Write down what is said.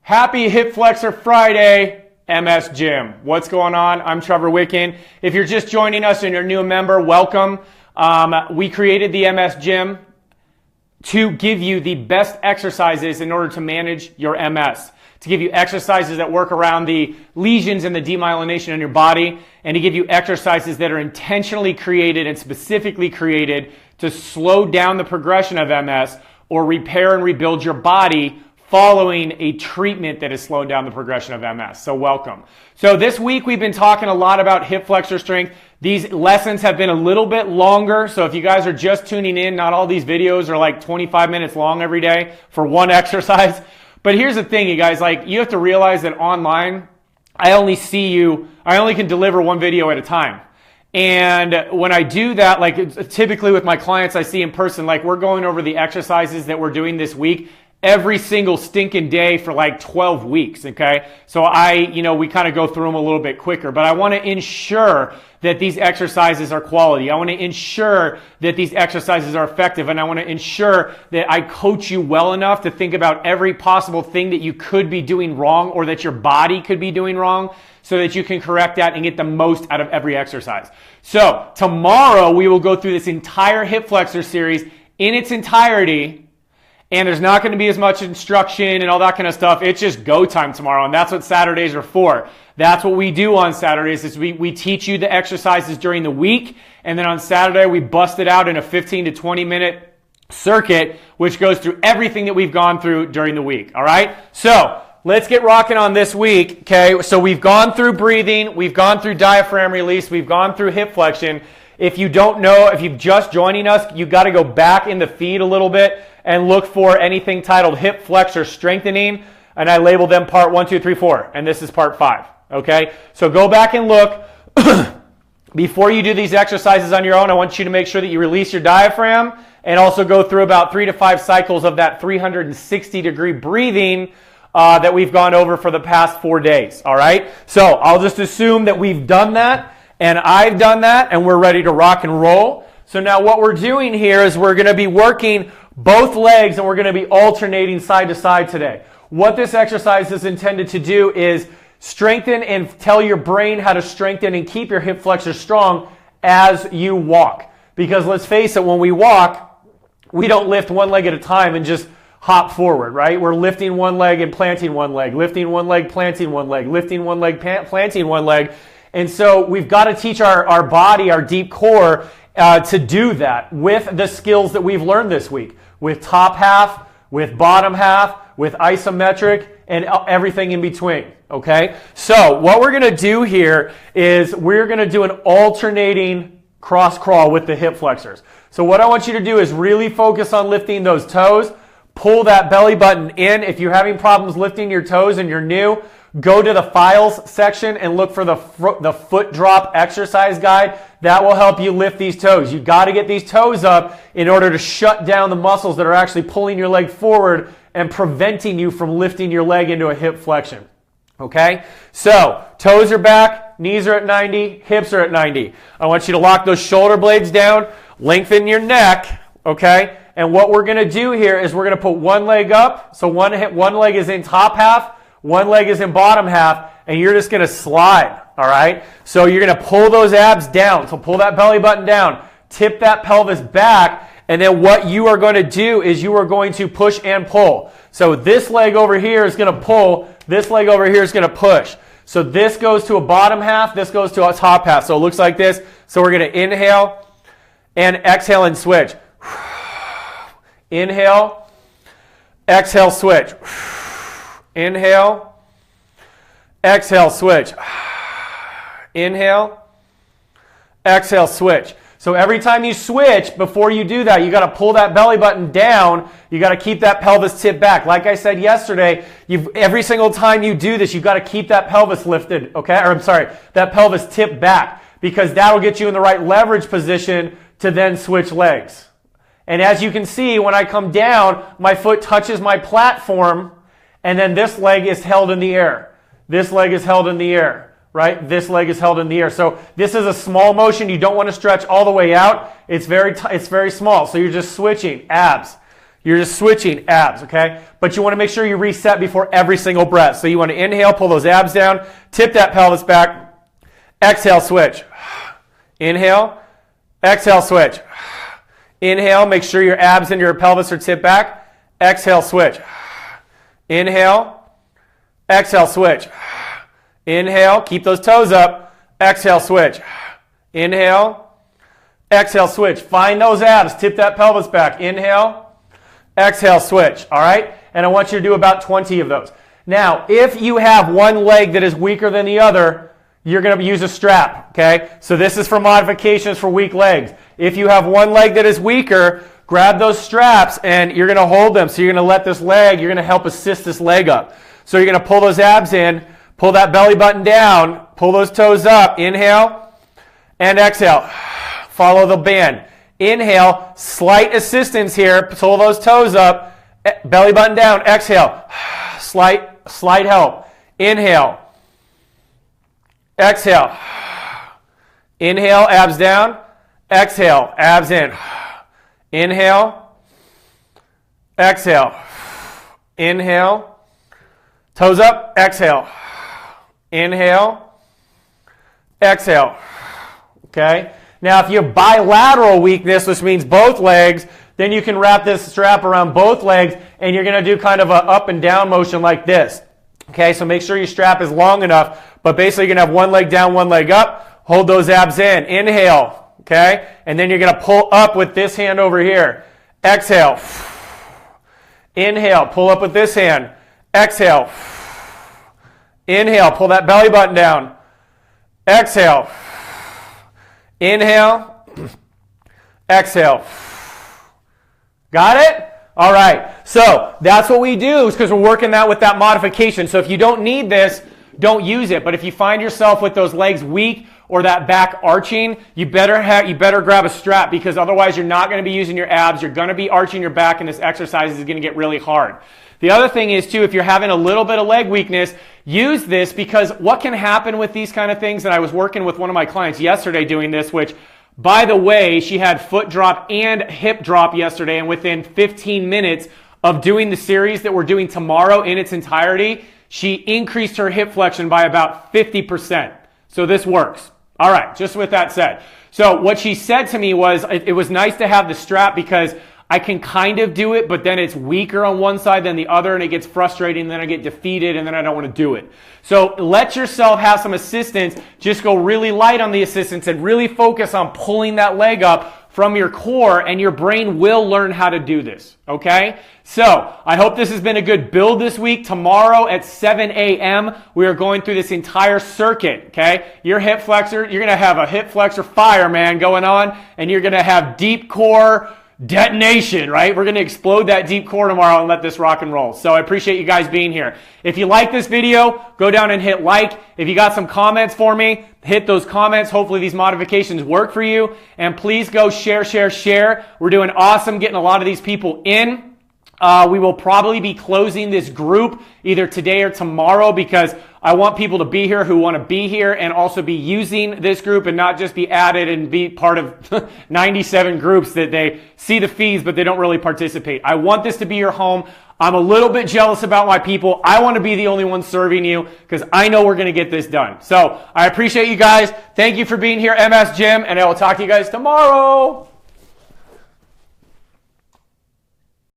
Happy Hip Flexor Friday, MS Gym. What's going on? I'm Trevor Wicken. If you're just joining us and you're a new member, welcome. We created the MS Gym to give you the best exercises in order to manage your MS, to give you exercises that work around the lesions and the demyelination in your body, and to give you exercises that are intentionally created and specifically created to slow down the progression of MS or repair and rebuild your body following a treatment that has slowed down the progression of MS. So welcome. So this week we've been talking a lot about hip flexor strength. These lessons have been a little bit longer, so if you guys are just tuning in, not all these videos are like 25 minutes long every day for one exercise. But here's the thing, you guys, like you have to realize that online, I only can deliver one video at a time. And when I do that, like typically with my clients I see in person, like we're going over the exercises that we're doing this week every single stinking day for like 12 weeks, okay? So we kind of go through them a little bit quicker, but I want to ensure that these exercises are quality. I want to ensure that these exercises are effective, and I want to ensure that I coach you well enough to think about every possible thing that you could be doing wrong or that your body could be doing wrong so that you can correct that and get the most out of every exercise. So tomorrow we will go through this entire hip flexor series in its entirety. And there's not going to be as much instruction and all that kind of stuff. It's just go time tomorrow, and that's what Saturdays are for. That's what we do on Saturdays is we teach you the exercises during the week, and then on Saturday we bust it out in a 15 to 20 minute circuit, which goes through everything that we've gone through during the week, all right? So let's get rocking on this week, okay? So we've gone through breathing, we've gone through diaphragm release, we've gone through hip flexion. If you don't know, if you've just joining us, you've got to go back in the feed a little bit and look for anything titled hip flexor strengthening, and I labeled them part 1, 2, 3, 4, and this is part 5, okay? So go back and look. Before you do these exercises on your own, I want you to make sure that you release your diaphragm and also go through about 3 to 5 cycles of that 360-degree breathing that we've gone over for the past 4 days, all right? So I'll just assume that we've done that, and I've done that, and we're ready to rock and roll. So now what we're doing here is we're going to be working both legs, and we're going to be alternating side to side today. What this exercise is intended to do is strengthen and tell your brain how to strengthen and keep your hip flexors strong as you walk. Because let's face it, when we walk, we don't lift one leg at a time and just hop forward, right? We're lifting one leg and planting one leg, lifting one leg, planting one leg, lifting one leg, planting one leg. And so we've got to teach our body, our deep core, to do that with the skills that we've learned this week, with top half, with bottom half, with isometric, and everything in between, okay? So what we're going to do here is we're going to do an alternating cross crawl with the hip flexors. So what I want you to do is really focus on lifting those toes, pull that belly button in. If you're having problems lifting your toes and you're new, go to the files section and look for the foot drop exercise guide. That will help you lift these toes. You've got to get these toes up in order to shut down the muscles that are actually pulling your leg forward and preventing you from lifting your leg into a hip flexion. Okay? So, toes are back, knees are at 90, hips are at 90. I want you to lock those shoulder blades down, lengthen your neck, okay? And what we're going to do here is we're going to put one leg up. So one leg is in top half, one leg is in bottom half, and you're just going to slide, all right? So you're going to pull those abs down. So pull that belly button down, tip that pelvis back, and then what you are going to do is you are going to push and pull. So this leg over here is going to pull, this leg over here is going to push. So this goes to a bottom half, this goes to a top half. So it looks like this. So we're going to inhale and exhale and switch. Inhale, exhale, switch. Inhale, exhale, switch. Inhale, exhale, switch. So every time you switch, before you do that, you got to pull that belly button down. You got to keep that pelvis tipped back. Like I said yesterday, every single time you do this, you've got to keep that pelvis lifted, okay? Or I'm sorry, that pelvis tipped back, because that'll get you in the right leverage position to then switch legs. And as you can see, when I come down, my foot touches my platform, and then this leg is held in the air. This leg is held in the air, right? This leg is held in the air. So this is a small motion. You don't want to stretch all the way out. It's very small. So you're just switching abs, You're just switching abs, okay? But you want to make sure you reset before every single breath. So you want to inhale, pull those abs down, tip that pelvis back, exhale, switch. Inhale, exhale, switch. Inhale, make sure your abs and your pelvis are tipped back. Exhale, switch. Inhale, exhale, switch. Inhale, keep those toes up. Exhale, switch. Inhale, exhale, switch. Find those abs, tip that pelvis back. Inhale, exhale, switch, all right? And I want you to do about 20 of those. Now, if you have one leg that is weaker than the other, you're going to use a strap, okay? So this is for modifications for weak legs. If you have one leg that is weaker, grab those straps and you're going to hold them. So you're going to let this leg, you're going to help assist this leg up. So you're going to pull those abs in, pull that belly button down, pull those toes up, inhale and exhale. Follow the band. Inhale, slight assistance here, pull those toes up, belly button down, exhale. Slight help. Inhale. Exhale. Inhale, abs down. Exhale, abs in. Inhale. Exhale. Inhale. Toes up, exhale. Inhale. Exhale. Okay? Now, if you have bilateral weakness, which means both legs, then you can wrap this strap around both legs and you're going to do kind of an up and down motion like this. Okay, so make sure your strap is long enough, but basically you're going to have one leg down, one leg up. Hold those abs in. Inhale, okay? And then you're going to pull up with this hand over here. Exhale. Inhale, pull up with this hand. Exhale. Inhale, pull that belly button down. Exhale. Inhale. Exhale. Got it? All right. So that's what we do because we're working that with that modification. So if you don't need this, don't use it. But if you find yourself with those legs weak or that back arching, you better grab a strap because otherwise you're not going to be using your abs. You're going to be arching your back and this exercise is going to get really hard. The other thing is too, if you're having a little bit of leg weakness, use this because what can happen with these kind of things, and I was working with one of my clients yesterday doing this, which by the way, she had foot drop and hip drop yesterday, and within 15 minutes of doing the series that we're doing tomorrow in its entirety, she increased her hip flexion by about 50%. So this works. All right, just with that said. So what she said to me was, it was nice to have the strap because I can kind of do it, but then it's weaker on one side than the other, and it gets frustrating, and then I get defeated, and then I don't want to do it. So let yourself have some assistance. Just go really light on the assistance and really focus on pulling that leg up from your core, and your brain will learn how to do this, okay? So I hope this has been a good build this week. Tomorrow at 7 a.m., we are going through this entire circuit, okay? Your hip flexor, you're going to have a hip flexor fire, man, going on, and you're going to have deep core detonation, right? We're going to explode that deep core tomorrow and let this rock and roll. So I appreciate you guys being here. If you like this video, go down and hit like. If you got some comments for me, hit those comments. Hopefully these modifications work for you. And please go share, share, share. We're doing awesome getting a lot of these people in. We will probably be closing this group either today or tomorrow because I want people to be here who want to be here and also be using this group and not just be added and be part of 97 groups that they see the fees but they don't really participate. I want this to be your home. I'm a little bit jealous about my people. I want to be the only one serving you because I know we're going to get this done. So I appreciate you guys. Thank you for being here, MS Gym, and I will talk to you guys tomorrow.